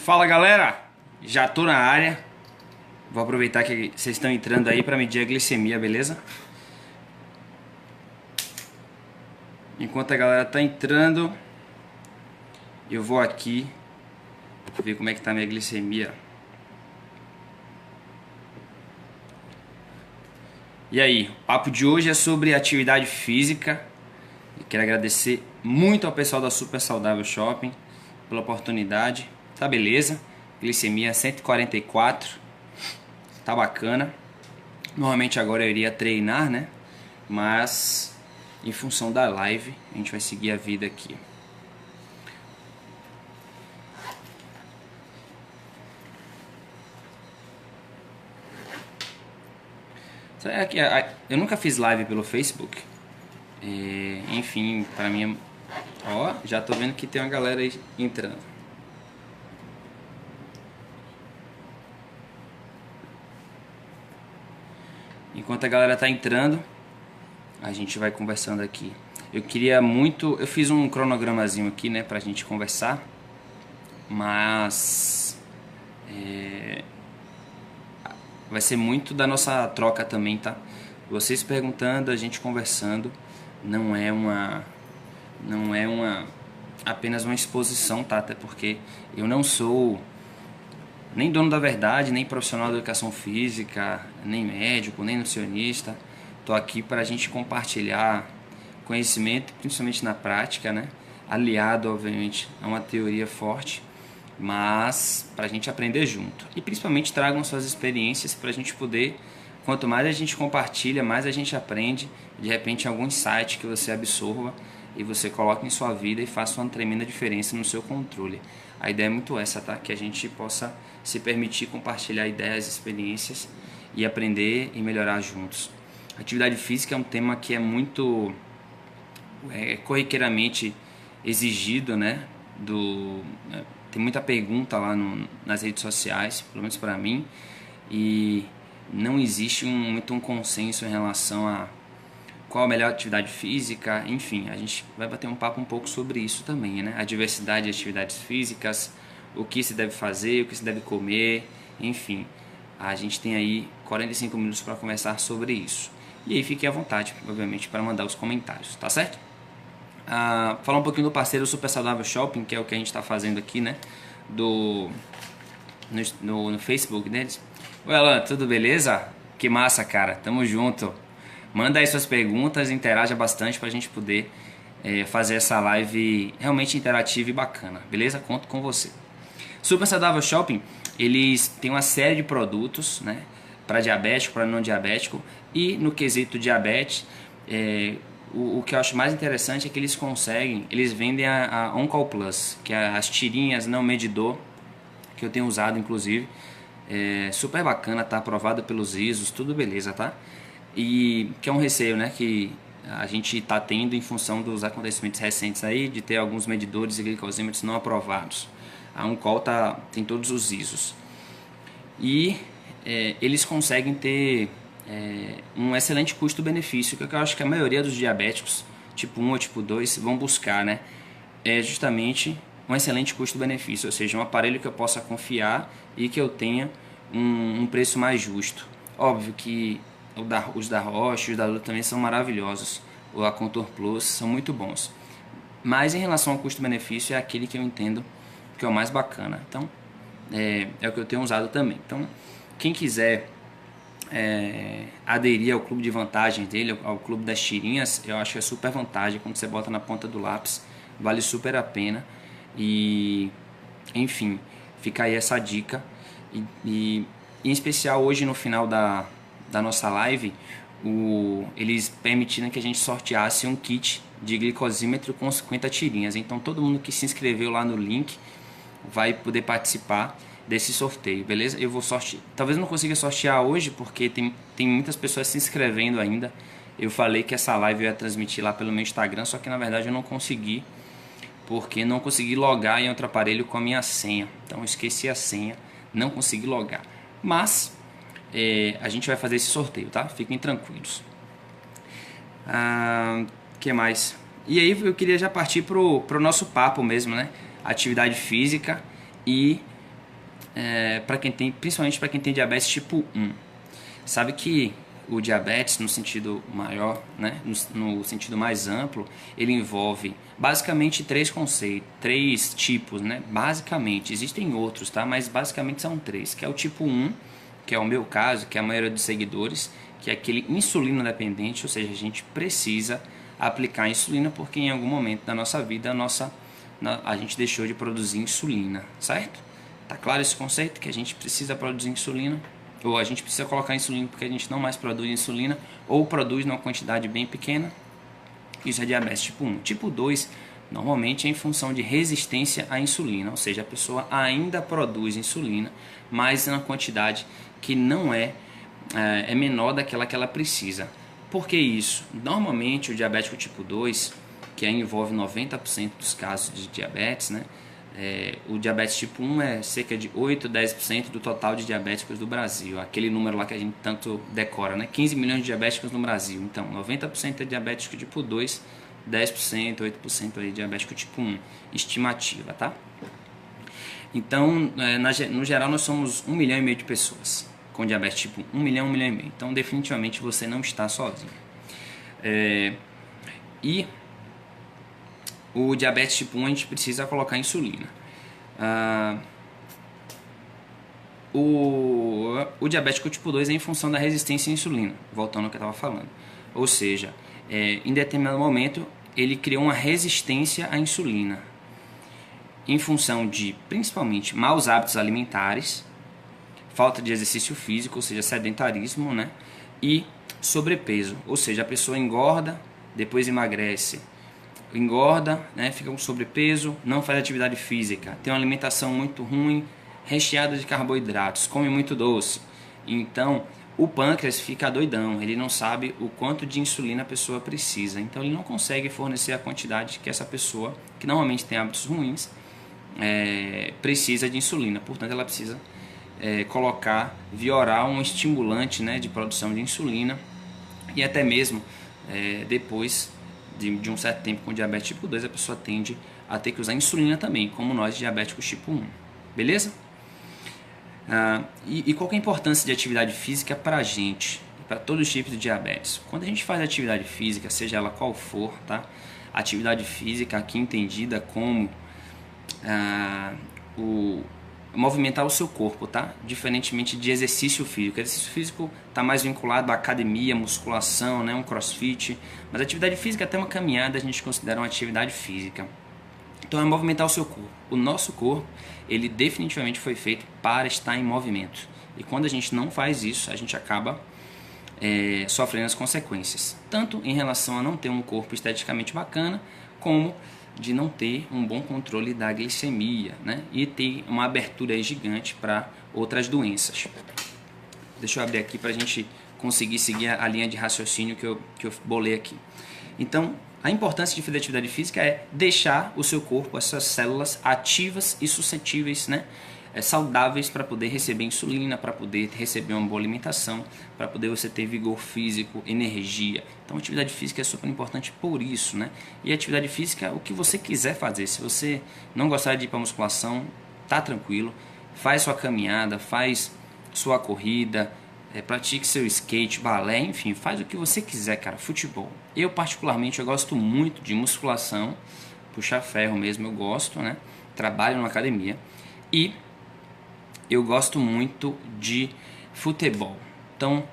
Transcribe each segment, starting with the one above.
Fala galera, já tô na área. Vou aproveitar que vocês estão entrando aí para medir a glicemia, beleza? Enquanto a galera tá entrando, eu vou aqui ver como é que tá a minha glicemia. E aí, o papo de hoje é sobre atividade física. Eu quero agradecer muito ao pessoal da Super Saudável Shopping pela oportunidade. Tá beleza? Glicemia 144. Tá bacana. Normalmente agora eu iria treinar, né? Mas em função da live, a gente vai seguir a vida aqui. Eu nunca fiz live pelo Facebook. Enfim, pra mim... Ó, já tô vendo que tem uma galera aí entrando. Enquanto a galera tá entrando, a gente vai conversando aqui. Eu queria muito... Eu fiz um cronogramazinho aqui, né, pra gente conversar. Mas... vai ser muito da nossa troca também, tá? Vocês perguntando, a gente conversando. Não é apenas uma exposição, tá? Até porque eu não sou nem dono da verdade, nem profissional da educação física, nem médico, nem nutricionista. Tô aqui para a gente compartilhar conhecimento, principalmente na prática, né? Aliado, obviamente, a uma teoria forte, mas para a gente aprender junto. E principalmente tragam suas experiências para a gente poder, quanto mais a gente compartilha, mais a gente aprende. De repente, algum insight que você absorva e você coloque em sua vida e faça uma tremenda diferença no seu controle. A ideia é muito essa, tá? Que a gente possa se permitir compartilhar ideias, experiências e aprender e melhorar juntos. Atividade física é um tema que é muito corriqueiramente exigido, né? Tem muita pergunta lá nas redes sociais, pelo menos para mim, e não existe muito um consenso em relação a qual a melhor atividade física. Enfim, a gente vai bater um papo um pouco sobre isso também, né? A diversidade de atividades físicas, o que se deve fazer, o que se deve comer, enfim. A gente tem aí 45 minutos para conversar sobre isso. E aí fiquem à vontade, obviamente, para mandar os comentários, tá certo? Falar um pouquinho do parceiro Super Saudável Shopping, que é o que a gente está fazendo aqui, né? No Facebook deles. Oi, Alan, tudo beleza? Que massa, cara, tamo junto. Manda aí suas perguntas, interaja bastante para a gente poder fazer essa live realmente interativa e bacana, beleza? Conto com você. Super Saudável Shopping, eles têm uma série de produtos, né? Para diabético, para não diabético, e no quesito diabetes, o que eu acho mais interessante é que eles vendem a OnCall Plus, que é as tirinhas não medidor, que eu tenho usado inclusive. Super bacana, tá aprovado pelos ISOs, tudo beleza, tá? E que é um receio, né, que a gente está tendo em função dos acontecimentos recentes aí, de ter alguns medidores e glicosímetros não aprovados. A OnCall tem todos os ISOs. E eles conseguem ter um excelente custo-benefício, que eu acho que a maioria dos diabéticos, tipo 1 ou tipo 2, vão buscar, né? É justamente um excelente custo-benefício, ou seja, um aparelho que eu possa confiar e que eu tenha um preço mais justo. Óbvio que os da Roche e os da Lula também são maravilhosos, o Acontour Plus são muito bons, mas em relação ao custo-benefício é aquele que eu entendo que é o mais bacana. Então é o que eu tenho usado também. Então quem quiser aderir ao clube de vantagens dele, ao clube das tirinhas, eu acho que é super vantagem. Quando você bota na ponta do lápis, vale super a pena. E enfim, fica aí essa dica. E em especial hoje no final da nossa live, eles permitiram que a gente sorteasse um kit de glicosímetro com 50 tirinhas. Então todo mundo que se inscreveu lá no link vai poder participar desse sorteio, beleza? Eu vou sortear, talvez não consiga sortear hoje porque tem muitas pessoas se inscrevendo ainda. Eu falei que essa live eu ia transmitir lá pelo meu Instagram, só que na verdade eu não consegui, porque não consegui logar em outro aparelho com a minha senha. Então eu esqueci a senha, não consegui logar. Mas a gente vai fazer esse sorteio, tá? Fiquem tranquilos. Que mais? E aí eu queria já partir pro nosso papo mesmo, né? Atividade física e para quem tem, principalmente para quem tem diabetes tipo 1. Sabe que o diabetes, no sentido maior, né, no sentido mais amplo, ele envolve basicamente três conceitos, três tipos, né? Basicamente, existem outros, tá? Mas basicamente são três, que é o tipo 1, que é o meu caso, que é a maioria dos seguidores, que é aquele insulino dependente, ou seja, a gente precisa aplicar insulina porque em algum momento da nossa vida a gente deixou de produzir insulina, certo? Tá claro esse conceito que a gente precisa produzir insulina? Ou a gente precisa colocar insulina porque a gente não mais produz insulina, ou produz numa quantidade bem pequena. Isso é diabetes tipo 1. Tipo 2, normalmente é em função de resistência à insulina, ou seja, a pessoa ainda produz insulina, mas na quantidade que não é menor daquela que ela precisa. Por que isso? Normalmente o diabético tipo 2, que envolve 90% dos casos de diabetes, né? O diabetes tipo 1 é cerca de 8, 10% do total de diabéticos do Brasil. Aquele número lá que a gente tanto decora, né? 15 milhões de diabéticos no Brasil. Então, 90% é diabético tipo 2, 10%, 8% aí diabético tipo 1. Estimativa, tá? Então, no geral, nós somos 1,5 milhão de pessoas com diabetes tipo 1, 1 milhão, 1,5 milhão. Então, definitivamente, você não está sozinho. E o diabetes tipo 1 a gente precisa colocar insulina. O diabético tipo 2 é em função da resistência à insulina, voltando ao que eu estava falando. Ou seja, em determinado momento ele criou uma resistência à insulina em função de principalmente maus hábitos alimentares, falta de exercício físico, ou seja, sedentarismo, né? E sobrepeso, ou seja, a pessoa engorda, depois emagrece, engorda, né, fica com sobrepeso, não faz atividade física, tem uma alimentação muito ruim, recheada de carboidratos, come muito doce. Então, o pâncreas fica doidão, ele não sabe o quanto de insulina a pessoa precisa. Então, ele não consegue fornecer a quantidade que essa pessoa, que normalmente tem hábitos ruins, precisa de insulina. Portanto, ela precisa colocar via oral um estimulante, né, de produção de insulina e até mesmo depois de um certo tempo com diabetes tipo 2, a pessoa tende a ter que usar insulina também, como nós diabéticos tipo 1. Beleza? E qual que é a importância de atividade física para a gente, para todos os tipos de diabetes? Quando a gente faz atividade física, seja ela qual for, tá? Atividade física aqui entendida como movimentar o seu corpo, tá? Diferentemente de exercício físico. O exercício físico está mais vinculado à academia, musculação, né? Um crossfit. Mas atividade física, até uma caminhada, a gente considera uma atividade física. Então é movimentar o seu corpo. O nosso corpo, ele definitivamente foi feito para estar em movimento. E quando a gente não faz isso, a gente acaba sofrendo as consequências. Tanto em relação a não ter um corpo esteticamente bacana, como de não ter um bom controle da glicemia, né? E ter uma abertura aí gigante para outras doenças. Deixa eu abrir aqui para a gente conseguir seguir a linha de raciocínio que eu bolei aqui. Então, a importância de fazer atividade física é deixar o seu corpo, essas células ativas e suscetíveis, né? Saudáveis para poder receber insulina, para poder receber uma boa alimentação, para poder você ter vigor físico, energia. Então, atividade física é super importante por isso, né? E atividade física, o que você quiser fazer. Se você não gostar de ir para musculação, tá tranquilo. Faz sua caminhada, faz sua corrida, pratique seu skate, balé, enfim, faz o que você quiser, cara. Futebol. Eu particularmente eu gosto muito de musculação, puxar ferro mesmo, eu gosto, né? Trabalho na academia e eu gosto muito de futebol. Então,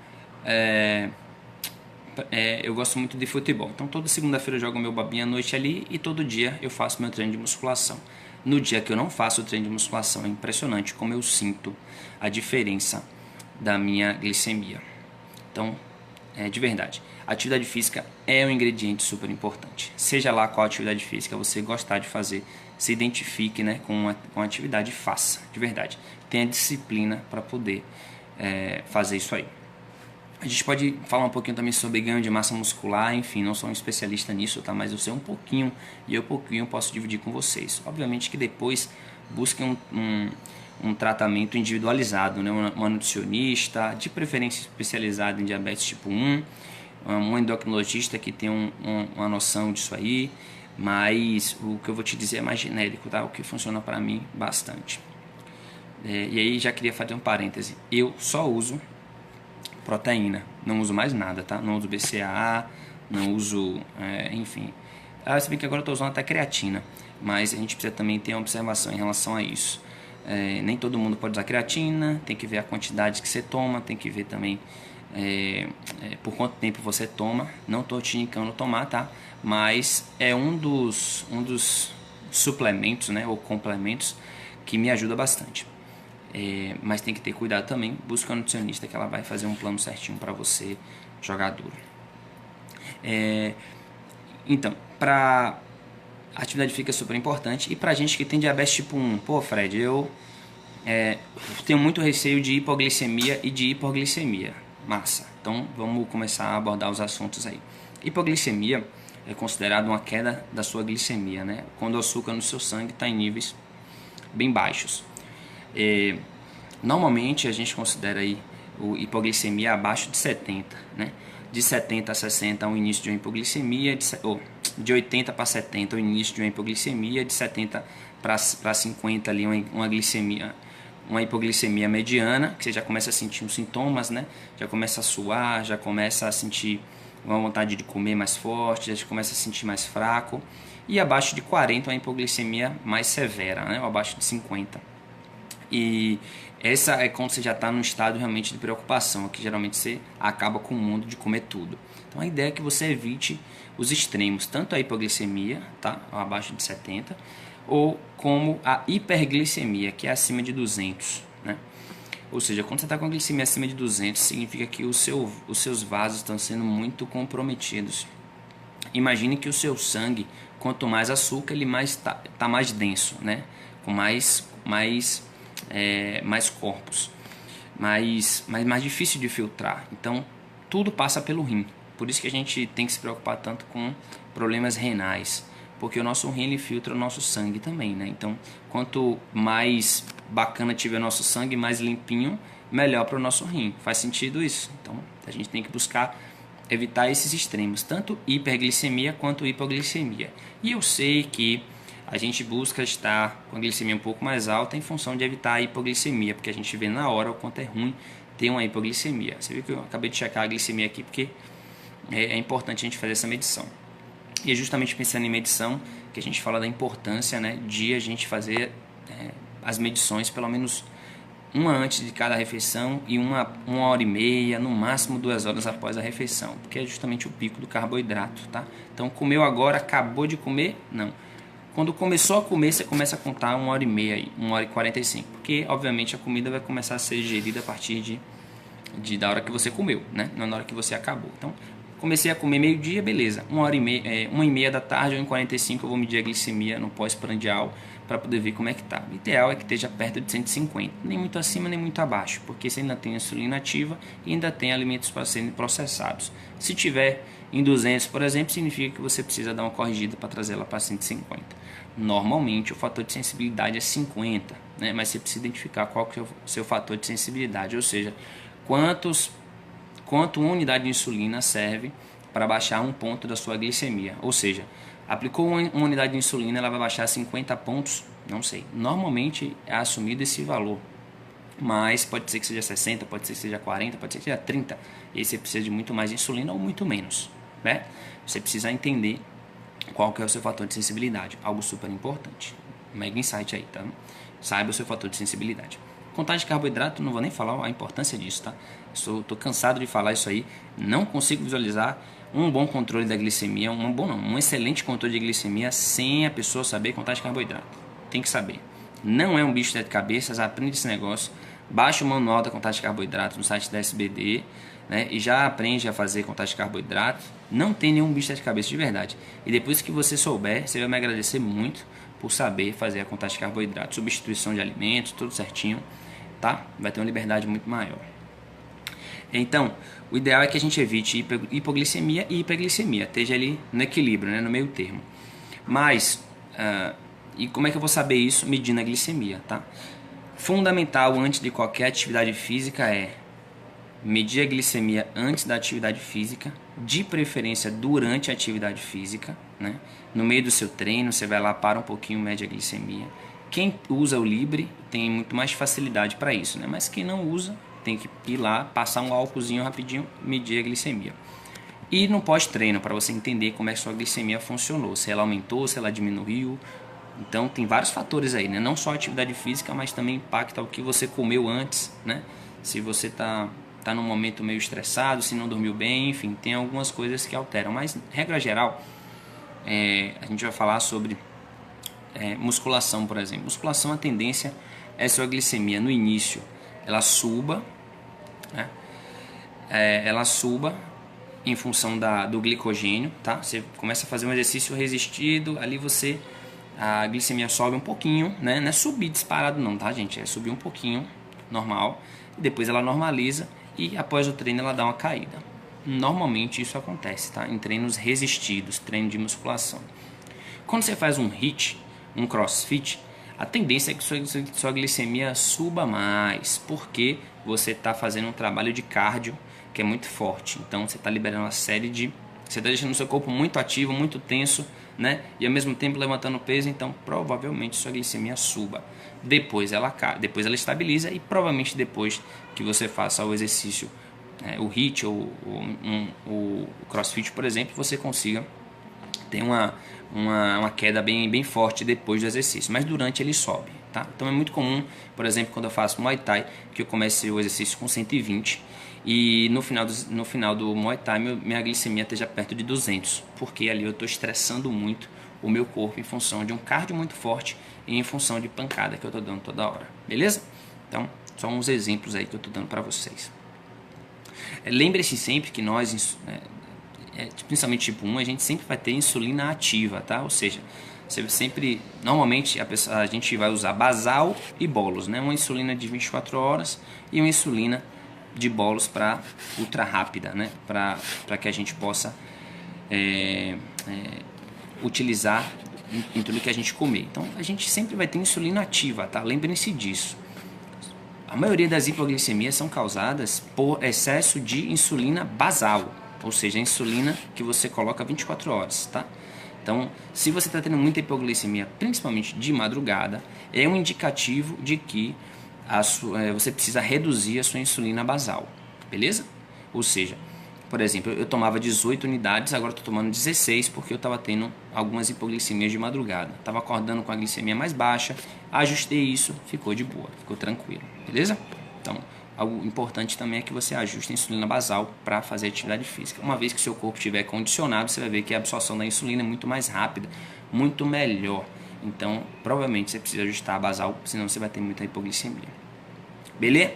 eu gosto muito de futebol. Então, toda segunda-feira eu jogo meu babinha à noite ali e todo dia eu faço meu treino de musculação. No dia que eu não faço o treino de musculação, é impressionante como eu sinto a diferença da minha glicemia. Então, de verdade, a atividade física é um ingrediente super importante. Seja lá qual atividade física você gostar de fazer, se identifique, né, com a atividade e faça, de verdade. Tenha disciplina para poder fazer isso aí. A gente pode falar um pouquinho também sobre ganho de massa muscular, enfim, não sou um especialista nisso, tá? Mas eu sei um pouquinho e eu pouquinho posso dividir com vocês. Obviamente que depois busquem um tratamento individualizado, né? Uma nutricionista, de preferência especializada em diabetes tipo 1, um endocrinologista que tem uma noção disso aí, mas o que eu vou te dizer é mais genérico, tá? O que funciona para mim bastante. E aí já queria fazer um parêntese. Eu só uso proteína, não uso mais nada, tá? Não uso BCAA, não uso, enfim. Se bem que agora eu estou usando até creatina, mas a gente precisa também ter uma observação em relação a isso. Nem todo mundo pode usar creatina, tem que ver a quantidade que você toma, tem que ver também por quanto tempo você toma. Não estou te indicando tomar, tá? Mas é um dos suplementos, né, ou complementos que me ajuda bastante. Mas tem que ter cuidado também. Busca uma nutricionista que ela vai fazer um plano certinho para você jogar duro. Então, para atividade física é super importante. E pra gente que tem diabetes tipo 1, pô, Fred, eu tenho muito receio de hipoglicemia e de hiperglicemia. Massa. Então, vamos começar a abordar os assuntos aí. Hipoglicemia é considerado uma queda da sua glicemia, né? Quando o açúcar no seu sangue está em níveis bem baixos. Normalmente a gente considera aí o hipoglicemia abaixo de 70, né? De 70 a 60 é o início de uma hipoglicemia, de 80 para 70 é o início de uma hipoglicemia, de 70 para 50 ali uma glicemia, uma hipoglicemia mediana, que você já começa a sentir os sintomas, né? Já começa a suar, já começa a sentir uma vontade de comer mais forte, já começa a sentir mais fraco. E abaixo de 40 uma hipoglicemia mais severa, né? Ou abaixo de 50. E essa é quando você já está num estado realmente de preocupação, que geralmente você acaba com o mundo de comer tudo. Então a ideia é que você evite os extremos, tanto a hipoglicemia, tá? Abaixo de 70, ou como a hiperglicemia, que é acima de 200, né? Ou seja, quando você está com a glicemia acima de 200, significa que os seus vasos estão sendo muito comprometidos. Imagine que o seu sangue, quanto mais açúcar, ele tá mais denso, né? Com mais corpos, mais difícil de filtrar. Então, tudo passa pelo rim. Por isso que a gente tem que se preocupar tanto com problemas renais, porque o nosso rim ele filtra o nosso sangue também, né? Então, quanto mais bacana tiver o nosso sangue, mais limpinho, melhor para o nosso rim. Faz sentido isso? Então, a gente tem que buscar evitar esses extremos, tanto hiperglicemia quanto hipoglicemia. E eu sei que a gente busca estar com a glicemia um pouco mais alta em função de evitar a hipoglicemia, porque a gente vê na hora o quanto é ruim ter uma hipoglicemia. Você viu que eu acabei de checar a glicemia aqui porque é importante a gente fazer essa medição. E é justamente pensando em medição que a gente fala da importância, né, de a gente fazer as medições pelo menos uma antes de cada refeição e uma hora e meia, no máximo 2 horas após a refeição, porque é justamente o pico do carboidrato, tá? Então comeu agora, acabou de comer? Não. Quando começou a comer, você começa a contar 1h30 aí, 1h45, porque obviamente a comida vai começar a ser digerida a partir da hora que você comeu, né? Não na hora que você acabou. Então, comecei a comer meio-dia, beleza. 1h30 da tarde, 1h45 eu vou medir a glicemia no pós-prandial para poder ver como é que tá. O ideal é que esteja perto de 150, nem muito acima nem muito abaixo, porque você ainda tem insulina ativa e ainda tem alimentos para serem processados. Se tiver em 200, por exemplo, significa que você precisa dar uma corrigida para trazer ela para 150. Normalmente o fator de sensibilidade é 50, né? Mas você precisa identificar qual que é o seu fator de sensibilidade, ou seja, quanto uma unidade de insulina serve para baixar um ponto da sua glicemia. Ou seja, aplicou uma unidade de insulina, ela vai baixar 50 pontos? Não sei. Normalmente é assumido esse valor, mas pode ser que seja 60, pode ser que seja 40, pode ser que seja 30. E aí você precisa de muito mais insulina ou muito menos, né? Você precisa entender qual que é o seu fator de sensibilidade. Algo super importante. Mega insight aí, tá? Saiba o seu fator de sensibilidade. Contagem de carboidrato, não vou nem falar a importância disso, tá? Estou cansado de falar isso aí. Não consigo visualizar um bom controle da glicemia, um excelente controle de glicemia sem a pessoa saber contagem de carboidrato. Tem que saber. Não é um bicho de sete cabeças, aprende esse negócio. Baixa o manual da contagem de carboidrato no site da SBD, né? E já aprende a fazer contagem de carboidrato. Não tem nenhum bicho de sete cabeças de verdade. E depois que você souber, você vai me agradecer muito por saber fazer a contagem de carboidrato, substituição de alimentos, tudo certinho, tá? Vai ter uma liberdade muito maior. Então, o ideal é que a gente evite hipoglicemia e hiperglicemia, esteja ali no equilíbrio, né, no meio termo. Mas, e como é que eu vou saber isso? Medindo a glicemia, tá? Fundamental antes de qualquer atividade física é medir a glicemia antes da atividade física, de preferência durante a atividade física, né? No meio do seu treino, você vai lá, para um pouquinho, mede a glicemia, Quem usa o Libre tem muito mais facilidade para isso, né? Mas quem não usa tem que ir lá, passar um álcoolzinho rapidinho, medir a glicemia. E no pós-treino, para você entender como é que sua glicemia funcionou, se ela aumentou, se ela diminuiu. Então tem vários fatores aí, né? Não só a atividade física, mas também impacta o que você comeu antes, né? Se você tá num momento meio estressado, se não dormiu bem, enfim, tem algumas coisas que alteram. Mas, regra geral, a gente vai falar sobre musculação, por exemplo. Musculação, a tendência é sua glicemia no início ela suba, né? Ela suba em função do glicogênio, tá? Você começa a fazer um exercício resistido, ali a glicemia sobe um pouquinho, né? Não é subir disparado não, tá, gente? É subir um pouquinho, normal, e depois ela normaliza e após o treino ela dá uma caída. Normalmente isso acontece, tá? Em treinos resistidos, treino de musculação. Quando você faz um HIIT, um CrossFit, a tendência é que sua glicemia suba mais, porque você está fazendo um trabalho de cardio que é muito forte. Então você está liberando uma série de... Você está deixando o seu corpo muito ativo, muito tenso, né? E ao mesmo tempo levantando peso, então provavelmente sua glicemia suba. Depois ela estabiliza e provavelmente depois que você faça o exercício, o HIIT ou o CrossFit, por exemplo, você consiga ter uma queda bem forte depois do exercício, mas durante ele sobe, tá? Então é muito comum, por exemplo, quando eu faço Muay Thai, que eu comece o exercício com 120 e no final do Muay Thai minha glicemia esteja perto de 200, porque ali eu estou estressando muito o meu corpo em função de um cardio muito forte e em função de pancada que eu estou dando toda hora, beleza? Então, só uns exemplos aí que eu estou dando para vocês. Lembre-se sempre que nós... principalmente tipo 1, a gente sempre vai ter insulina ativa, tá? Ou seja, você sempre, normalmente a gente vai usar basal e bolos, né? Uma insulina de 24 horas e uma insulina de bolos para ultra rápida, né? Para que a gente possa utilizar em tudo que a gente comer. Então a gente sempre vai ter insulina ativa, tá? Lembrem-se disso. A maioria das hipoglicemias são causadas por excesso de insulina basal, ou seja, a insulina que você coloca 24 horas, tá? Então, se você está tendo muita hipoglicemia, principalmente de madrugada, é um indicativo de que você precisa reduzir a sua insulina basal, beleza? Ou seja, por exemplo, eu tomava 18 unidades, agora estou tomando 16 porque eu estava tendo algumas hipoglicemias de madrugada. Estava acordando com a glicemia mais baixa, ajustei isso, ficou de boa, ficou tranquilo, beleza? Então, algo importante também é que você ajuste a insulina basal para fazer atividade física. Uma vez que o seu corpo estiver condicionado, você vai ver que a absorção da insulina é muito mais rápida, muito melhor. Então, provavelmente você precisa ajustar a basal, senão você vai ter muita hipoglicemia. Beleza?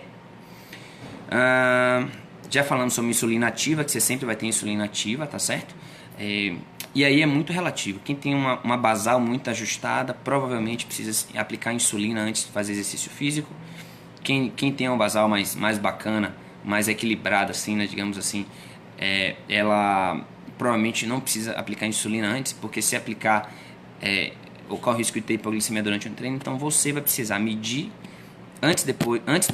Já falamos sobre insulina ativa, que você sempre vai ter insulina ativa, tá certo? E aí é muito relativo. Quem tem uma basal muito ajustada, provavelmente precisa aplicar insulina antes de fazer exercício físico. Quem tem uma basal mais bacana, mais equilibrada, assim, né, digamos assim, ela provavelmente não precisa aplicar insulina antes, porque se aplicar, ocorre o risco de ter hipoglicemia durante um treino. Então você vai precisar medir antes,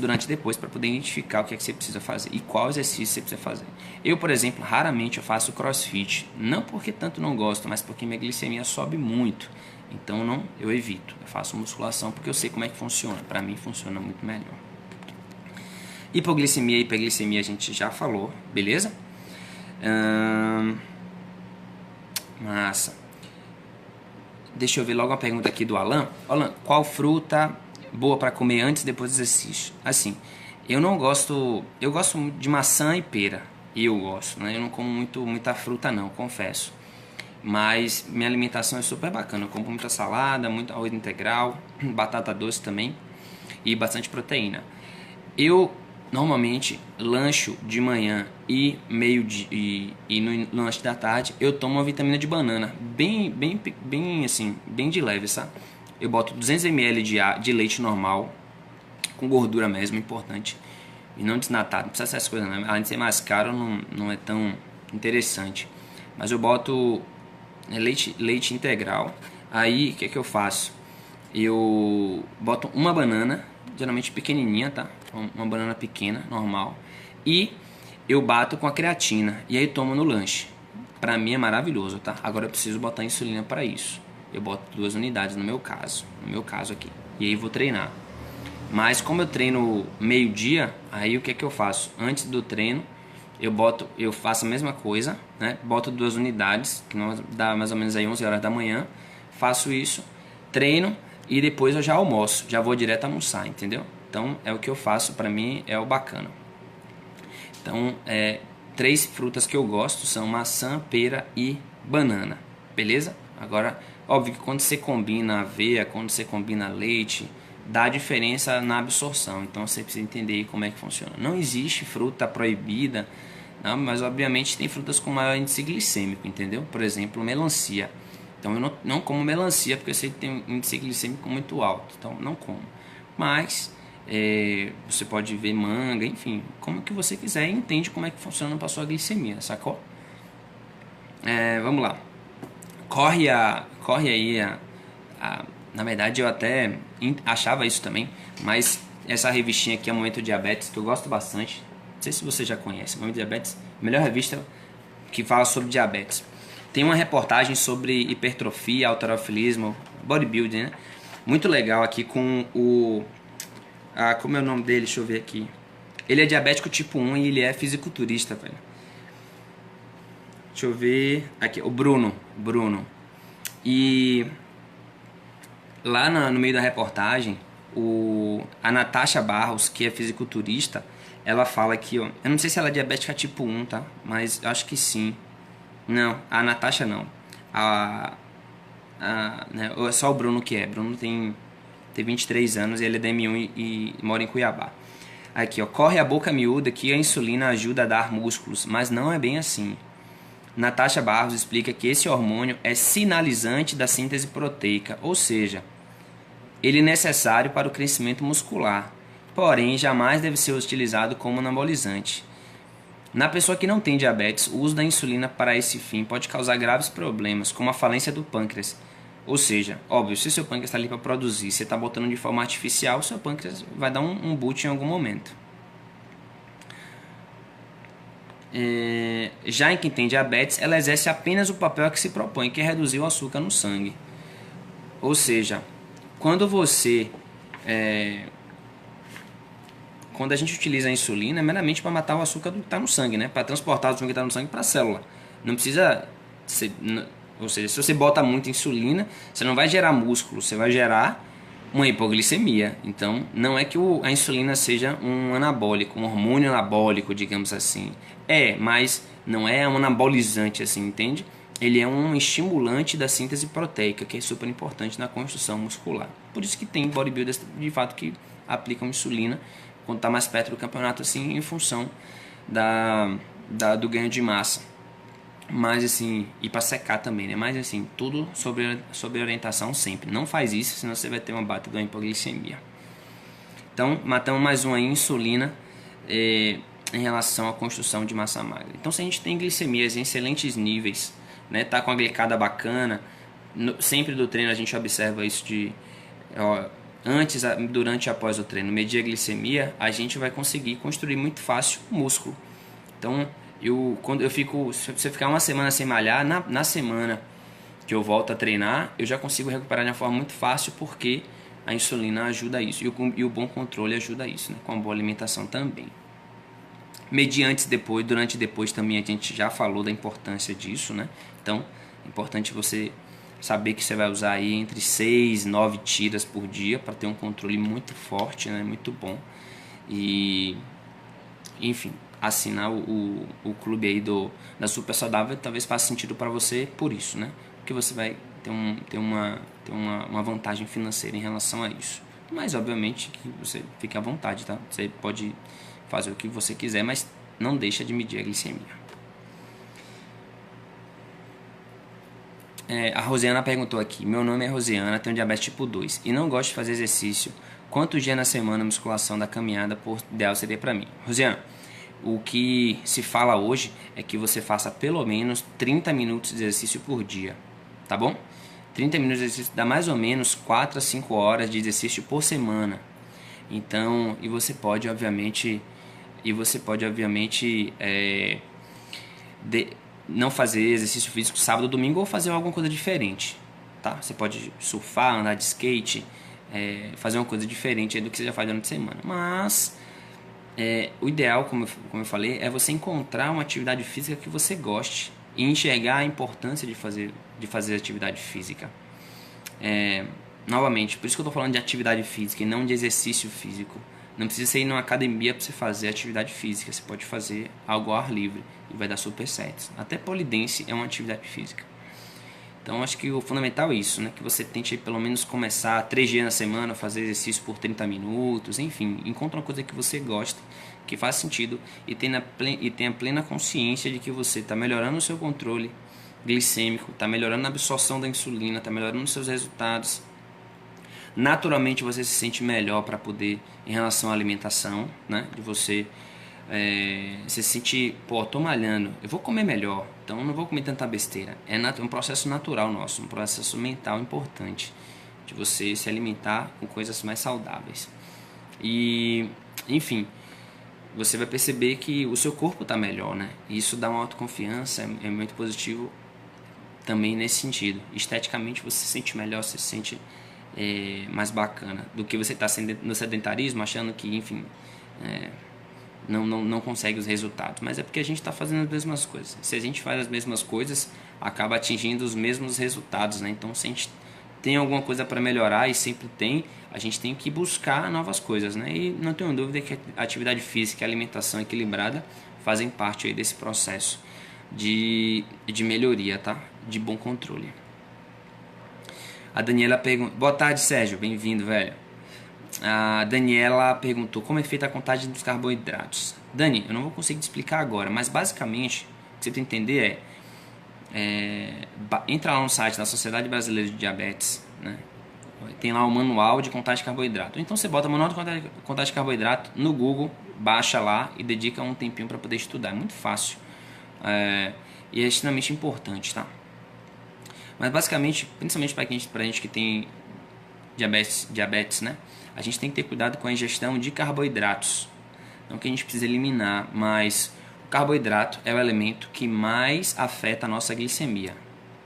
durante e depois, para poder identificar o que é que você precisa fazer e qual exercício você precisa fazer. Eu, por exemplo, raramente eu faço CrossFit, não porque tanto não gosto, mas porque minha glicemia sobe muito. Então eu evito, eu faço musculação porque eu sei como é que funciona, para mim funciona muito melhor. Hipoglicemia e hiperglicemia a gente já falou, beleza? Massa. Deixa eu ver logo uma pergunta aqui do Alan. Alan, qual fruta boa para comer antes e depois do exercício? Assim, eu gosto de maçã e pera, eu gosto, né? Eu não como muita fruta não, confesso. Mas minha alimentação é super bacana. Eu como muita salada, muito arroz integral, batata doce também e bastante proteína. Eu normalmente lancho de manhã e no lanche da tarde eu tomo uma vitamina de banana, bem assim, bem de leve, sabe? Eu boto 200 ml de leite normal, com gordura mesmo, importante, e não desnatado. Não precisa ser essas coisas não. Além de ser mais caro, não é tão interessante. Mas eu boto leite integral. Aí o que eu faço? Eu boto uma banana, geralmente pequenininha, tá? Uma banana pequena, normal, e eu bato com a creatina e aí tomo no lanche. Pra mim é maravilhoso, tá? Agora eu preciso botar insulina para isso. Eu boto 2 unidades no meu caso aqui, e aí vou treinar. Mas como eu treino meio-dia, aí o que é que eu faço? Antes do treino, eu faço a mesma coisa, né? Boto 2 unidades, que dá mais ou menos aí 11 horas da manhã, faço isso, treino e depois eu já almoço, já vou direto almoçar, entendeu? Então é o que eu faço, pra mim é o bacana. Então, 3 frutas que eu gosto são maçã, pera e banana, beleza? Agora, óbvio que quando você combina aveia, quando você combina leite, dá diferença na absorção. Então você precisa entender como é que funciona. Não existe fruta proibida, não, mas obviamente tem frutas com maior índice glicêmico, entendeu? Por exemplo, melancia. Então eu não como melancia porque eu sei que tem um índice glicêmico muito alto, então não como. Mas você pode ver manga, enfim, como que você quiser e entende como é que funciona para sua glicemia, sacou? Vamos lá. Corre aí na verdade eu até achava isso também, mas essa revistinha aqui é Momento Diabetes, que eu gosto bastante. Não sei se você já conhece. Momento Diabetes, melhor revista que fala sobre diabetes. Tem uma reportagem sobre hipertrofia, halterofilismo, bodybuilding, né? Muito legal aqui com como é o nome dele? Deixa eu ver aqui. Ele é diabético tipo 1 e ele é fisiculturista, velho. Deixa eu ver. Aqui, o Bruno. E lá no meio da reportagem, a Natasha Barros, que é fisiculturista, ela fala aqui, ó. Eu não sei se ela é diabética tipo 1, tá? Mas eu acho que sim. Não, a Natasha não. Né, é só o Bruno que é. Bruno tem 23 anos e ele é da M1 e mora em Cuiabá. Aqui, ó. Corre a boca miúda que a insulina ajuda a dar músculos, mas não é bem assim. Natasha Barros explica que esse hormônio é sinalizante da síntese proteica, ou seja, ele é necessário para o crescimento muscular, porém jamais deve ser utilizado como anabolizante. Na pessoa que não tem diabetes, o uso da insulina para esse fim pode causar graves problemas, como a falência do pâncreas. Ou seja, óbvio, se seu pâncreas está ali para produzir, você está botando de forma artificial, seu pâncreas vai dar um boot em algum momento. Já em quem tem diabetes, ela exerce apenas o papel a que se propõe, que é reduzir o açúcar no sangue. Ou seja, quando a gente utiliza a insulina, é meramente para matar o açúcar que está no sangue, né? Para transportar o açúcar que está no sangue para a célula. Não precisa ou seja, se você bota muita insulina, você não vai gerar músculo, você vai gerar uma hipoglicemia. Então, não é que a insulina seja um anabólico, um hormônio anabólico, digamos assim. Mas não é um anabolizante, assim, entende? Ele é um estimulante da síntese proteica, que é super importante na construção muscular. Por isso que tem bodybuilders, de fato, que aplicam insulina quando está mais perto do campeonato, assim, em função do ganho de massa. Mas assim, e para secar também, né? Mas assim, tudo sobre orientação sempre. Não faz isso, senão você vai ter uma bata de uma hipoglicemia. Então, matamos mais uma insulina em relação à construção de massa magra. Então, se a gente tem glicemias em excelentes níveis, né? Tá com a glicada bacana, sempre do treino a gente observa isso antes, durante e após o treino, medir a glicemia, a gente vai conseguir construir muito fácil músculo. Então, se você ficar uma semana sem malhar, na semana que eu volto a treinar, eu já consigo recuperar de uma forma muito fácil, porque a insulina ajuda isso, e o bom controle ajuda isso, né? Com a boa alimentação também. Medir antes e depois, durante e depois também a gente já falou da importância disso, né? Então, é importante você saber que você vai usar aí entre 6 e 9 tiras por dia para ter um controle muito forte, né? Muito bom. E, enfim, assinar o clube aí da Super Saudável talvez faça sentido para você por isso, né? Porque você vai ter uma vantagem financeira em relação a isso. Mas obviamente que você fique à vontade, tá? Você pode fazer o que você quiser, mas não deixa de medir a glicemia. A Rosiana perguntou aqui: meu nome é Rosiana, tenho diabetes tipo 2 e não gosto de fazer exercício. Quantos dias na semana a musculação da caminhada por ideal seria para mim? Rosiana, o que se fala hoje é que você faça pelo menos 30 minutos de exercício por dia, tá bom? 30 minutos de exercício dá mais ou menos 4 a 5 horas de exercício por semana. Então, e você pode obviamente não fazer exercício físico sábado ou domingo, ou fazer alguma coisa diferente, tá? Você pode surfar, andar de skate, fazer uma coisa diferente aí do que você já faz durante a semana. Mas o ideal, como eu falei, é você encontrar uma atividade física que você goste e enxergar a importância de fazer atividade física. Novamente, por isso que eu estou falando de atividade física e não de exercício físico. Não precisa você ir numa academia para você fazer atividade física. Você pode fazer algo ao ar livre e vai dar super certo. Até pole dance é uma atividade física. Então acho que o fundamental é isso, né? Que você tente pelo menos começar 3 dias na semana, fazer exercício por 30 minutos, enfim, encontre uma coisa que você gosta, que faz sentido e tenha plena consciência de que você está melhorando o seu controle glicêmico, está melhorando a absorção da insulina, está melhorando os seus resultados. Naturalmente você se sente melhor para poder, em relação à alimentação, né? De você se sente, pô, tô malhando, eu vou comer melhor, então eu não vou comer tanta besteira. É um processo natural nosso, um processo mental importante de você se alimentar com coisas mais saudáveis. E, enfim, você vai perceber que o seu corpo está melhor, né? E isso dá uma autoconfiança, é muito positivo também nesse sentido. Esteticamente você se sente melhor, você se sente mais bacana do que você está no sedentarismo, achando que, enfim, não consegue os resultados. Mas é porque a gente está fazendo as mesmas coisas. Se a gente faz as mesmas coisas, acaba atingindo os mesmos resultados, né? Então, se a gente tem alguma coisa para melhorar, e sempre tem, a gente tem que buscar novas coisas, né? E não tenho dúvida que a atividade física e a alimentação equilibrada fazem parte aí desse processo de melhoria, tá? De bom controle. A Daniela pergunta... Boa tarde, Sérgio. Bem-vindo, velho. A Daniela perguntou como é feita a contagem dos carboidratos. Dani, eu não vou conseguir te explicar agora, mas basicamente, o que você tem que entender entra lá no site da Sociedade Brasileira de Diabetes, né? Tem lá o manual de contagem de carboidrato. Então você bota o manual de contagem de carboidrato no Google, baixa lá e dedica um tempinho para poder estudar. É muito fácil e é extremamente importante, tá? Mas basicamente, principalmente para a gente que tem diabetes, né? A gente tem que ter cuidado com a ingestão de carboidratos. Não que a gente precise eliminar, mas o carboidrato é o elemento que mais afeta a nossa glicemia.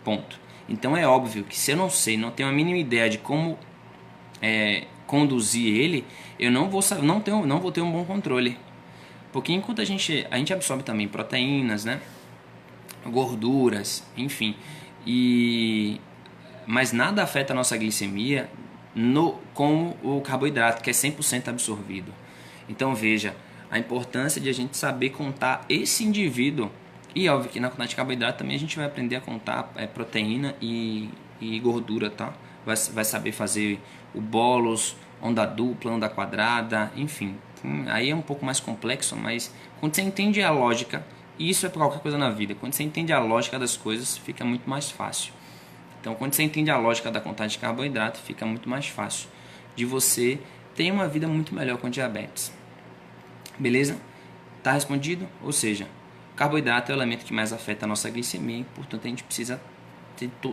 Ponto. Então é óbvio que se eu não tenho a mínima ideia de como conduzir ele, eu não vou ter um bom controle. Porque enquanto a gente absorve também proteínas, né? Gorduras, enfim, mas nada afeta a nossa glicemia como o carboidrato, que é 100% absorvido. Então veja a importância de a gente saber contar esse indivíduo. E óbvio que na contagem de carboidrato também a gente vai aprender a contar proteína e gordura, tá? Vai saber fazer o bolos, onda dupla, onda quadrada, enfim. Aí é um pouco mais complexo, mas quando você entende a lógica, e isso é para qualquer coisa na vida, quando você entende a lógica das coisas, fica muito mais fácil. Então, quando você entende a lógica da contagem de carboidrato, fica muito mais fácil de você ter uma vida muito melhor com diabetes. Beleza? Tá respondido? Ou seja, carboidrato é o elemento que mais afeta a nossa glicemia, portanto a gente precisa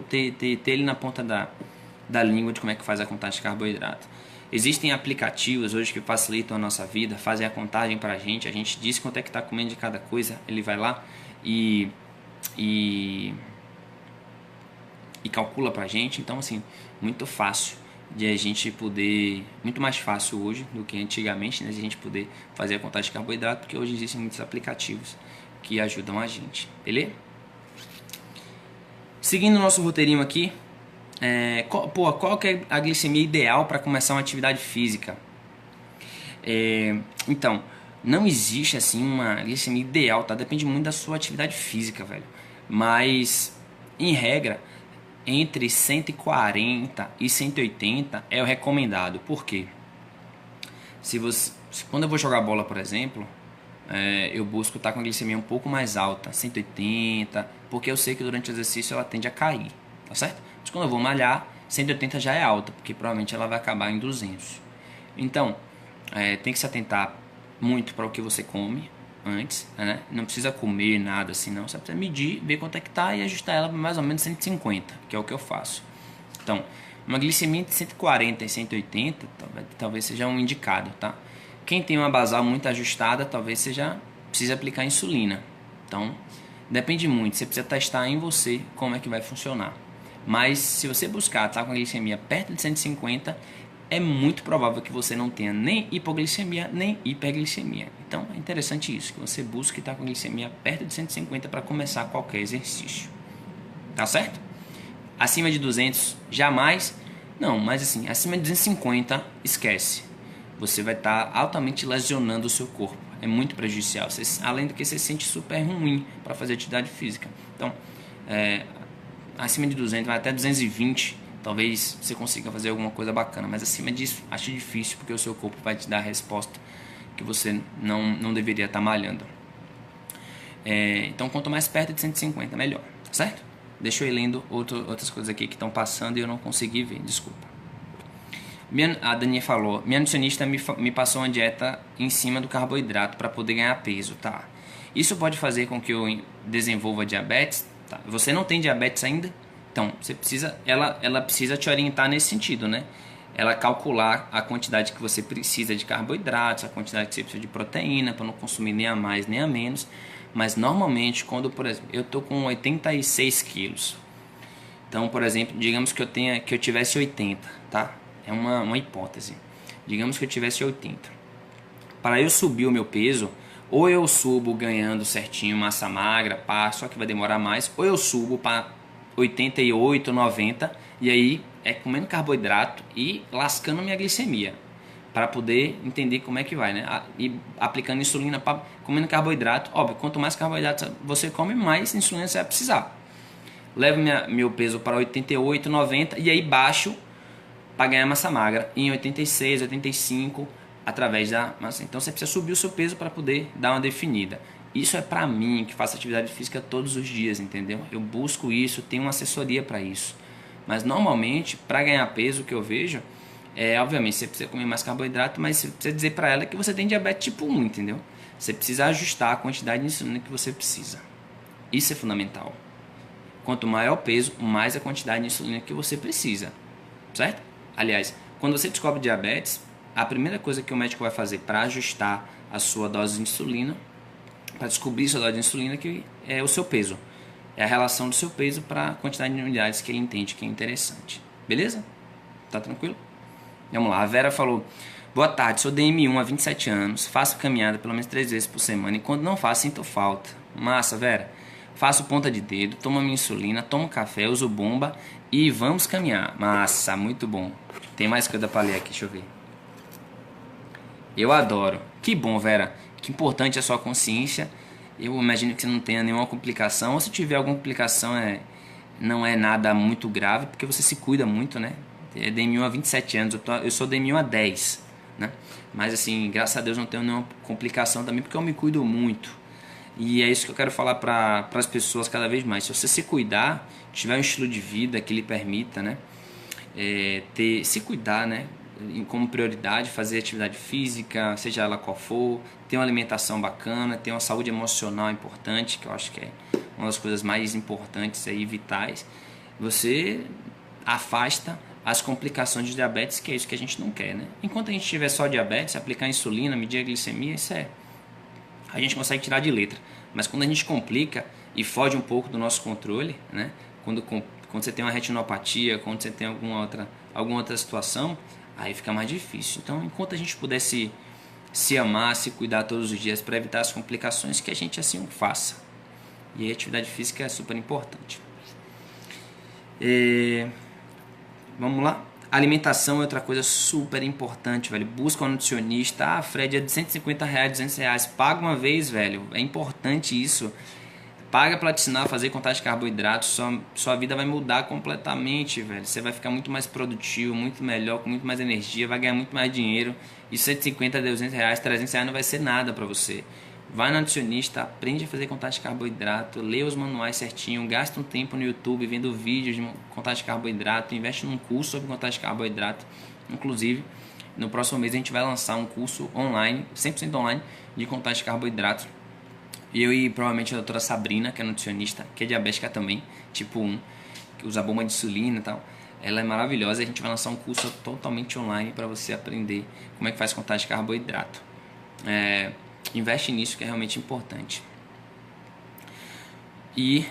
ter ele na ponta da língua de como é que faz a contagem de carboidrato. Existem aplicativos hoje que facilitam a nossa vida, fazem a contagem para a gente diz quanto é que está comendo de cada coisa, ele vai lá e calcula pra gente. Então assim, muito fácil de a gente poder, muito mais fácil hoje do que antigamente, né, de a gente poder fazer a contagem de carboidrato, porque hoje existem muitos aplicativos que ajudam a gente, beleza? Seguindo o nosso roteirinho aqui, qual que é a glicemia ideal para começar uma atividade física? Então, não existe assim uma glicemia ideal, tá? Depende muito da sua atividade física, velho. Mas, em regra, entre 140 e 180 é o recomendado. Por quê? Quando eu vou jogar bola, por exemplo, eu busco estar com a glicemia um pouco mais alta, 180, porque eu sei que durante o exercício ela tende a cair, tá certo? Mas quando eu vou malhar, 180 já é alta, porque provavelmente ela vai acabar em 200. Então, tem que se atentar muito para o que você come antes, né? Não precisa comer nada assim, não. Você precisa medir, ver quanto é que tá e ajustar ela para mais ou menos 150, que é o que eu faço. Então, uma glicemia entre 140 e 180 talvez seja um indicado, tá? Quem tem uma basal muito ajustada, talvez seja precise aplicar insulina. Então, depende muito. Você precisa testar em você como é que vai funcionar. Mas se você buscar tá com a glicemia perto de 150, é muito provável que você não tenha nem hipoglicemia nem hiperglicemia. Então é interessante isso, que você busque estar com glicemia perto de 150 para começar qualquer exercício. Tá certo? Acima de 200, jamais. Não, mas assim, acima de 250, esquece. Você vai estar altamente lesionando o seu corpo. É muito prejudicial. Além do que você se sente super ruim para fazer atividade física. Então, acima de 200, vai até 220. Talvez você consiga fazer alguma coisa bacana. Mas acima disso, acho difícil, porque o seu corpo vai te dar a resposta que você não deveria estar malhando. Então, quanto mais perto de 150, melhor. Certo? Deixa eu ir lendo outras coisas aqui que estão passando e eu não consegui ver, desculpa. A Dani falou, minha nutricionista me passou uma dieta em cima do carboidrato para poder ganhar peso, tá? Isso pode fazer com que eu desenvolva diabetes? Tá. Você não tem diabetes ainda? Então, ela precisa te orientar nesse sentido, né? Ela calcular a quantidade que você precisa de carboidratos, a quantidade que você precisa de proteína, para não consumir nem a mais nem a menos. Mas normalmente, quando, por exemplo, eu tô com 86 quilos. Então, por exemplo, digamos que eu tivesse 80, tá? É uma hipótese. Digamos que eu tivesse 80. Para eu subir o meu peso, ou eu subo ganhando certinho massa magra, pá, só que vai demorar mais, ou eu subo para 88, 90, e aí é comendo carboidrato e lascando minha glicemia, para poder entender como é que vai, né? E aplicando insulina, comendo carboidrato. Óbvio, quanto mais carboidrato você come, mais insulina você vai precisar. Levo meu peso para 88, 90 e aí baixo para ganhar massa magra em 86, 85 através da massa. Então você precisa subir o seu peso para poder dar uma definida. Isso é para mim que faço atividade física todos os dias, entendeu? Eu busco isso, tenho uma assessoria para isso. Mas normalmente, para ganhar peso, o que eu vejo obviamente, você precisa comer mais carboidrato, mas você precisa dizer para ela que você tem diabetes tipo 1, entendeu? Você precisa ajustar a quantidade de insulina que você precisa. Isso é fundamental. Quanto maior o peso, mais a quantidade de insulina que você precisa, certo? Aliás, quando você descobre diabetes, a primeira coisa que o médico vai fazer para ajustar a sua dose de insulina, para descobrir sua dose de insulina, que é o seu peso. É a relação do seu peso para a quantidade de unidades que ele entende que é interessante. Beleza? Tá tranquilo? Vamos lá, a Vera falou: boa tarde, sou DM1 há 27 anos, faço caminhada pelo menos 3 vezes por semana e quando não faço, sinto falta. Massa, Vera. Faço ponta de dedo, tomo minha insulina, tomo café, uso bomba e vamos caminhar. Massa, muito bom. Tem mais coisa para ler aqui, deixa eu ver. Eu adoro. Que bom, Vera. Que importante a sua consciência. Eu imagino que você não tenha nenhuma complicação, ou se tiver alguma complicação não é nada muito grave, porque você se cuida muito, né? É DM1 há 27 anos, eu sou DM1 há 10, né? Mas assim, graças a Deus não tenho nenhuma complicação também, porque eu me cuido muito. E é isso que eu quero falar para as pessoas cada vez mais. Se você se cuidar, tiver um estilo de vida que lhe permita, né? Se cuidar, né? Como prioridade, fazer atividade física, seja ela qual for, ter uma alimentação bacana, ter uma saúde emocional importante, que eu acho que é uma das coisas mais importantes aí, vitais. Você afasta as complicações de diabetes, que é isso que a gente não quer, né? Enquanto a gente tiver só diabetes, aplicar insulina, medir a glicemia, a gente consegue tirar de letra. Mas quando a gente complica e foge um pouco do nosso controle, né? Quando você tem uma retinopatia, quando você tem alguma outra situação, aí fica mais difícil. Então, enquanto a gente puder se amar, se cuidar todos os dias para evitar as complicações, que a gente assim o faça. E a atividade física é super importante. Vamos lá? Alimentação é outra coisa super importante, velho. Busca um nutricionista. Ah, Fred, é de R$150, R$200. Paga uma vez, velho. É importante isso. Paga para te ensinar a fazer contagem de carboidratos. Sua vida vai mudar completamente, velho. Você vai ficar muito mais produtivo, muito melhor, com muito mais energia, vai ganhar muito mais dinheiro. E 150, R$200, R$300 não vai ser nada para você. Vai no nutricionista, aprende a fazer contagem de carboidrato, lê os manuais certinho, gasta um tempo no YouTube vendo vídeos de contagem de carboidrato, investe num curso sobre contagem de carboidrato. Inclusive, no próximo mês a gente vai lançar um curso online, 100% online, de contagem de carboidrato. Eu e provavelmente a doutora Sabrina, que é nutricionista, que é diabética também, tipo 1, que usa bomba de insulina e tal. Ela é maravilhosa e a gente vai lançar um curso totalmente online para você aprender como é que faz contagem de carboidrato. Investe nisso, que é realmente importante. E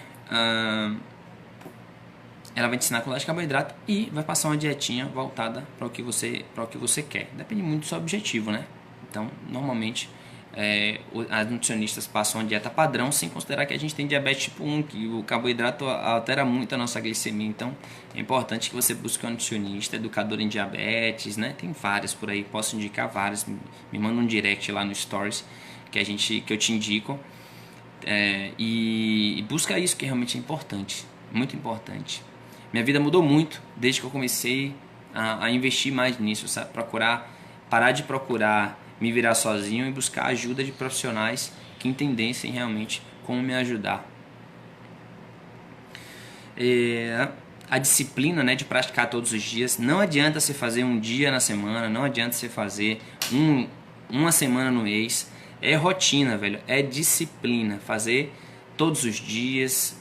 ela vai te ensinar a quantidade de carboidrato e vai passar uma dietinha voltada para o que você quer. Depende muito do seu objetivo, né? Então, normalmente, as nutricionistas passam uma dieta padrão sem considerar que a gente tem diabetes tipo 1, que o carboidrato altera muito a nossa glicemia. Então, é importante que você busque um nutricionista, educador em diabetes, né? Tem vários por aí, posso indicar vários. Me manda um direct lá no Stories que eu te indico. E busca isso que realmente é importante, muito importante. Minha vida mudou muito desde que eu comecei a investir mais nisso, sabe? Parar de procurar me virar sozinho e buscar ajuda de profissionais que entendessem realmente como me ajudar. A disciplina, né, de praticar todos os dias. Não adianta você fazer um dia na semana, não adianta você fazer uma semana no mês. É rotina, velho, é disciplina. Fazer todos os dias,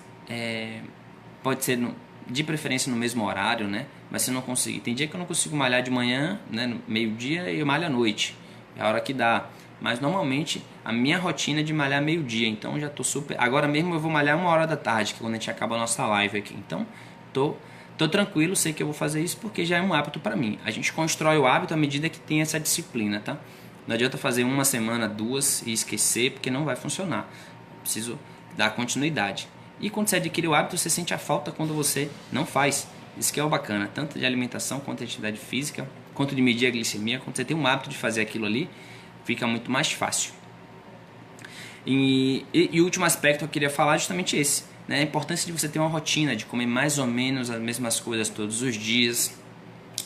pode ser de preferência no mesmo horário, né? Mas se não conseguir, tem dia que eu não consigo malhar de manhã, né, no meio-dia, e eu malho à noite, é a hora que dá. Mas normalmente a minha rotina é de malhar meio-dia, então já tô super. Agora mesmo eu vou malhar 1 hora da tarde, que é quando a gente acaba a nossa live aqui. Então tô tranquilo, sei que eu vou fazer isso porque já é um hábito para mim. A gente constrói o hábito à medida que tem essa disciplina, tá? Não adianta fazer uma semana, 2 e esquecer, porque não vai funcionar. Preciso dar continuidade. E quando você adquire o hábito, você sente a falta quando você não faz. Isso que é o bacana, tanto de alimentação quanto de atividade física, quanto de medir a glicemia. Quando você tem um hábito de fazer aquilo ali, fica muito mais fácil. E o último aspecto que eu queria falar é justamente esse, né? A importância de você ter uma rotina, de comer mais ou menos as mesmas coisas todos os dias,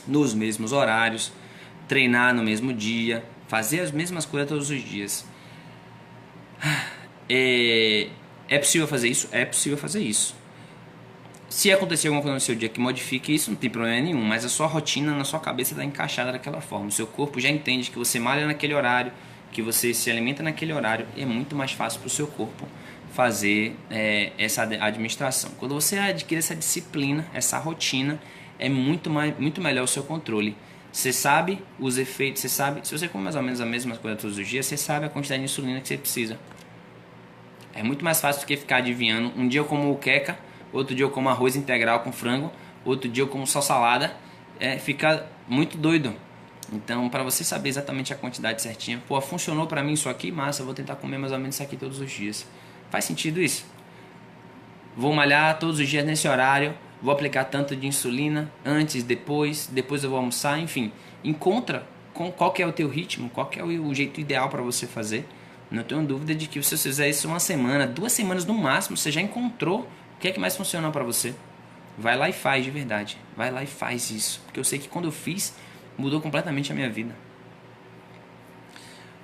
nos mesmos horários, treinar no mesmo dia, fazer as mesmas coisas todos os dias. É possível fazer isso? É possível fazer isso. Se acontecer alguma coisa no seu dia que modifique isso, não tem problema nenhum, mas a sua rotina na sua cabeça está encaixada daquela forma. O seu corpo já entende que você malha naquele horário, que você se alimenta naquele horário, e é muito mais fácil para o seu corpo fazer essa administração. Quando você adquire essa disciplina, essa rotina, é muito melhor o seu controle. Você sabe os efeitos, você sabe, se você come mais ou menos a mesma coisa todos os dias, você sabe a quantidade de insulina que você precisa. É muito mais fácil do que ficar adivinhando. Um dia eu como queca, outro dia eu como arroz integral com frango, outro dia eu como só salada. Fica muito doido. Então, para você saber exatamente a quantidade certinha, pô, funcionou para mim isso aqui, massa, eu vou tentar comer mais ou menos isso aqui todos os dias. Faz sentido isso? Vou malhar todos os dias nesse horário, vou aplicar tanto de insulina, antes, depois eu vou almoçar, enfim. Encontra qual que é o teu ritmo, qual que é o jeito ideal para você fazer. Não tenho dúvida de que se você fizer isso uma semana, 2 semanas no máximo, você já encontrou o que é que mais funciona para você. Vai lá e faz de verdade. Vai lá e faz isso. Porque eu sei que quando eu fiz, mudou completamente a minha vida.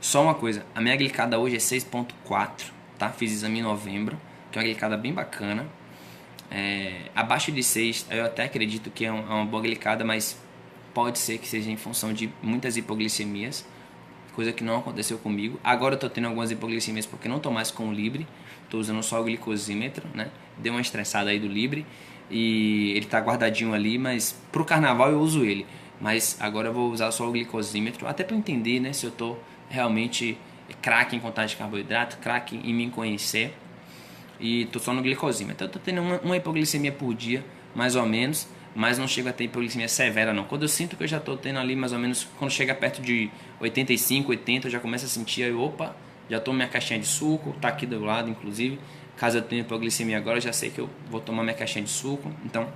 Só uma coisa, a minha glicada hoje é 6.4, tá? Fiz exame em novembro, que é uma glicada bem bacana. Abaixo de 6, eu até acredito que é uma boa glicada, mas pode ser que seja em função de muitas hipoglicemias, coisa que não aconteceu comigo. Agora eu tô tendo algumas hipoglicemias porque não tô mais com o Libre, tô usando só o glicosímetro, né? Deu uma estressada aí do Libre e ele tá guardadinho ali, mas pro carnaval eu uso ele. Mas agora eu vou usar só o glicosímetro, até para entender, né, se eu tô realmente craque em contagem de carboidrato, craque em me conhecer. E tô só no glicosímetro. Eu tô tendo uma hipoglicemia por dia, mais ou menos, mas não chego a ter hipoglicemia severa não. Quando eu sinto que eu já tô tendo ali mais ou menos, quando chega perto de 85, 80, eu já começo a sentir aí, opa, já tomo minha caixinha de suco, tá aqui do lado inclusive. Caso eu tenha hipoglicemia agora, eu já sei que eu vou tomar minha caixinha de suco. Então,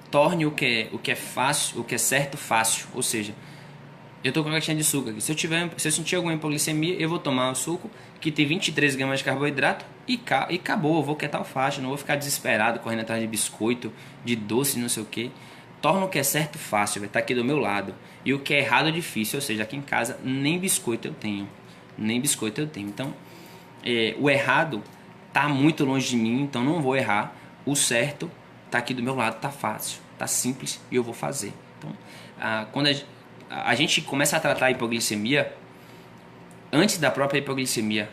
torne o que é fácil, o que é certo, fácil. Ou seja, eu tô com a caixinha de suco aqui. Se eu sentir alguma hipoglicemia, eu vou tomar o suco que tem 23 gramas de carboidrato e acabou. Eu vou quietar o faixa, não vou ficar desesperado correndo atrás de biscoito, de doce, não sei o que. Torna o que é certo fácil, vai estar aqui do meu lado. E o que é errado difícil, ou seja, aqui em casa nem biscoito eu tenho. Nem biscoito eu tenho. Então, o errado tá muito longe de mim, então não vou errar. O certo tá aqui do meu lado, tá fácil, tá simples e eu vou fazer. Então, quando a gente começa a tratar a hipoglicemia antes da própria hipoglicemia,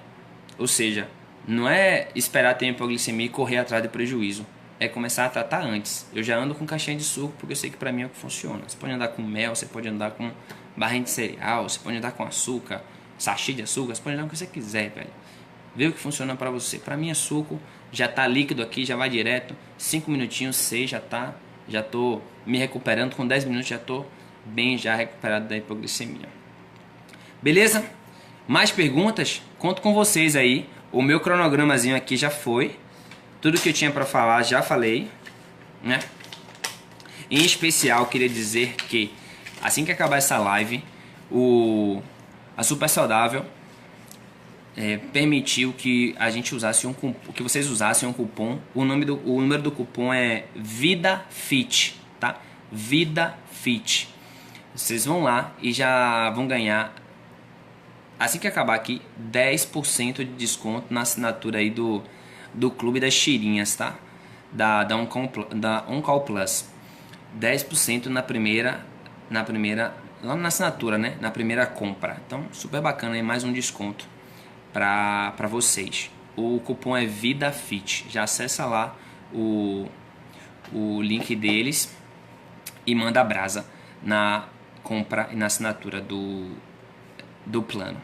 ou seja, não é esperar ter hipoglicemia e correr atrás do prejuízo, é começar a tratar antes. Eu já ando com caixinha de suco porque eu sei que pra mim é o que funciona. Você pode andar com mel, você pode andar com barrinha de cereal, você pode andar com açúcar, sachê de açúcar, você pode andar com o que você quiser, velho. vê o que funciona para você. Para mim é suco, já tá líquido aqui, já vai direto, 5 minutinhos, 6 já tô me recuperando, com 10 minutos já tô bem já recuperado da hipoglicemia. Beleza? Mais perguntas? Conto com vocês aí. O meu cronogramazinho aqui já foi. Tudo que eu tinha para falar já falei, né? Em especial, queria dizer que assim que acabar essa live, a Super Saudável permitiu que a gente usasse que vocês usassem um cupom. O número do cupom é VidaFit, tá? VidaFit. Vocês vão lá e já vão ganhar, assim que acabar aqui, 10% de desconto na assinatura aí do Clube das Tirinhas, tá? Da OnCall Plus. 10% na primeira, lá na assinatura, né? Na primeira compra. Então, super bacana aí, mais um desconto para vocês. O cupom é VidaFit. Já acessa lá o link deles e manda a brasa na compra e na assinatura do plano.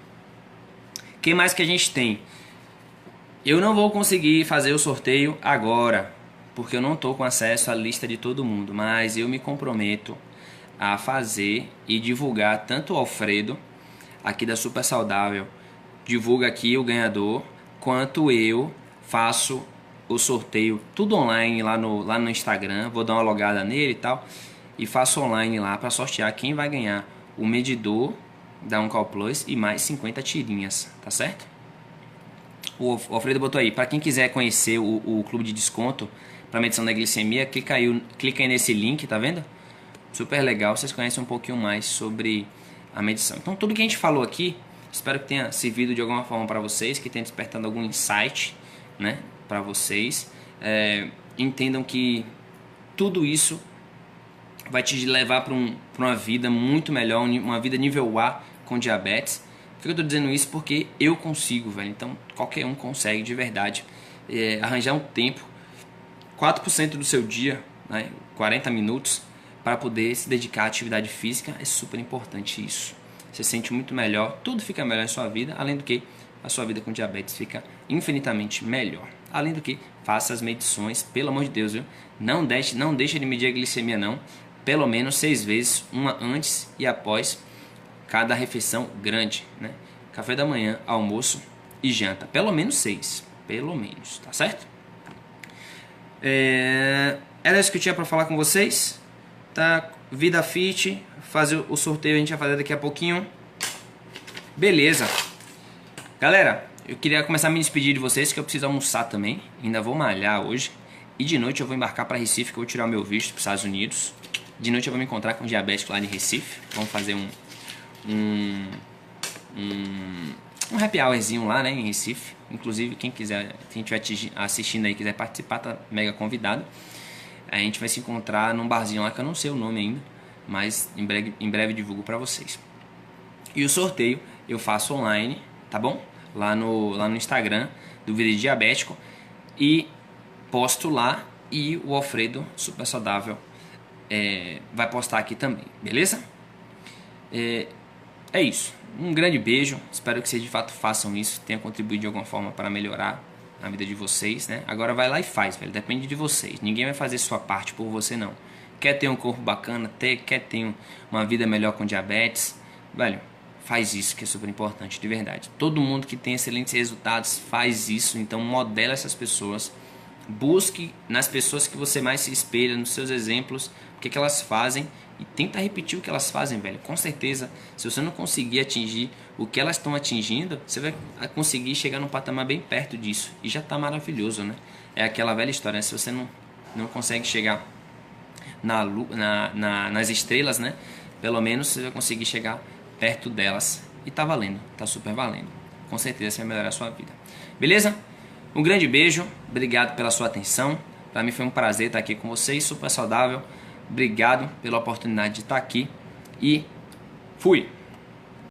Quem mais que a gente tem? Eu não vou conseguir fazer o sorteio agora, porque eu não estou com acesso à lista de todo mundo, mas eu me comprometo a fazer e divulgar tanto o Alfredo, aqui da Super Saudável, divulga aqui o ganhador, quanto eu faço o sorteio, tudo online lá no Instagram, vou dar uma logada nele e tal, e faço online lá para sortear quem vai ganhar o medidor da OnCall Plus e mais 50 tirinhas, tá certo? O Alfredo botou aí, para quem quiser conhecer o clube de desconto para medição da glicemia, clica aí nesse link, tá vendo? Super legal, vocês conhecem um pouquinho mais sobre a medição. Então tudo que a gente falou aqui, espero que tenha servido de alguma forma para vocês, que tenha despertado algum insight, né, para vocês. Entendam que tudo isso vai te levar para uma vida muito melhor, uma vida nível A com diabetes. Por que eu estou dizendo isso? Porque eu consigo, velho. Então qualquer um consegue de verdade arranjar um tempo, 4% do seu dia, né, 40 minutos, para poder se dedicar à atividade física. É super importante isso. Você se sente muito melhor, tudo fica melhor em sua vida, além do que a sua vida com diabetes fica infinitamente melhor. Além do que, faça as medições, pelo amor de Deus, viu? Não deixe de medir a glicemia não, pelo menos 6 vezes, uma antes e após cada refeição grande, né? Café da manhã, almoço e janta, pelo menos 6, pelo menos, tá certo? Era isso que eu tinha para falar com vocês, tá? VidaFit, fazer o sorteio a gente vai fazer daqui a pouquinho. Beleza. Galera, eu queria começar a me despedir de vocês, que eu preciso almoçar também. Ainda vou malhar hoje. E de noite eu vou embarcar para Recife, que eu vou tirar o meu visto para os Estados Unidos. De noite eu vou me encontrar com um diabético lá de Recife. Vamos fazer um happy hourzinho lá, né, em Recife. Inclusive, quem estiver assistindo aí, quiser participar, tá mega convidado. A gente vai se encontrar num barzinho lá que eu não sei o nome ainda, mas em breve divulgo para vocês. E o sorteio eu faço online, tá bom? Lá no Instagram do Vida Diabético, e posto lá, e o Alfredo Super Saudável vai postar aqui também, beleza? É isso. Um grande beijo. Espero que vocês de fato façam isso, tenha contribuído de alguma forma para melhorar a vida de vocês, né? Agora vai lá e faz, velho. Depende de vocês. Ninguém vai fazer sua parte por você, não. Quer ter um corpo bacana, quer ter uma vida melhor com diabetes, velho, faz isso, que é super importante, de verdade. Todo mundo que tem excelentes resultados faz isso, então modela essas pessoas. Busque nas pessoas que você mais se espelha, nos seus exemplos, o que elas fazem, e tenta repetir o que elas fazem, velho. Com certeza, se você não conseguir atingir o que elas estão atingindo, você vai conseguir chegar num patamar bem perto disso. E já tá maravilhoso, né? É aquela velha história, né? Se você não consegue chegar nas estrelas, né? Pelo menos você vai conseguir chegar perto delas. E tá valendo, tá super valendo. Com certeza você vai melhorar a sua vida. Beleza? Um grande beijo, obrigado pela sua atenção. Para mim foi um prazer estar aqui com vocês, Super Saudável. Obrigado pela oportunidade de estar aqui e fui!